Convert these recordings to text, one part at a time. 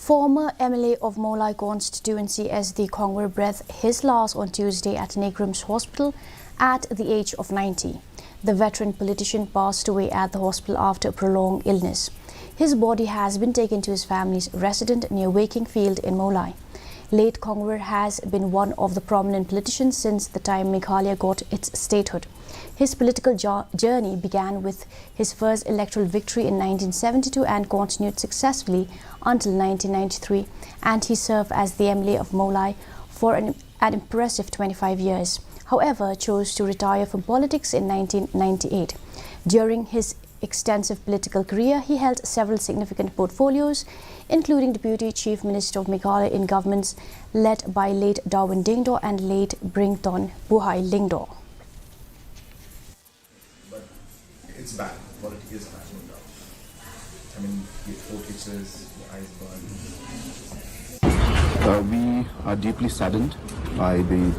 Former MLA of Mawlai Constituency as the Khongwir breathed his last on Tuesday at Negram's Hospital at the age of 90. The veteran politician passed away at the hospital after a prolonged illness. His body has been taken to his family's residence near Wakingfield in Mawlai. Late Khongwir has been one of the prominent politicians since the time Meghalaya got its statehood. His political journey began with his first electoral victory in 1972 and continued successfully until 1993, and he served as the MLA of Mawlai for an impressive 25 years. However, chose to retire from politics in 1998. During his extensive political career, he held several significant portfolios, including Deputy Chief Minister of Meghalaya in governments led by late Darwin Dingdo and late Brington Buhai Lingdo. But it's bad. Politics is bad, no doubt. I mean, the throat itches, the eyes burn. We are deeply saddened by the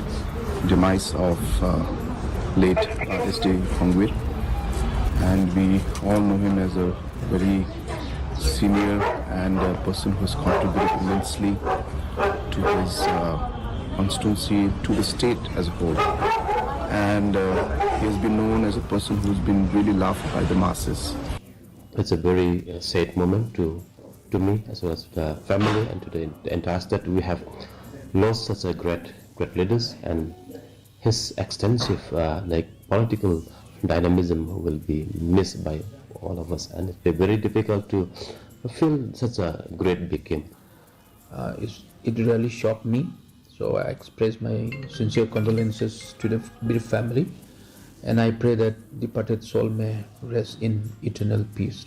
demise of late S.J. Khongwir, and we all know him as a very senior and a person who has contributed immensely to his constituency, to the state as a whole. And he has been known as a person who's been really loved by the masses. It's a very sad moment to me as well as the family and to the entire state. We have lost such a great leaders, and his extensive political dynamism will be missed by all of us, and it's very difficult to feel such a great became. It really shocked me, so I express my sincere condolences to the bereaved family, and I pray that departed soul may rest in eternal peace.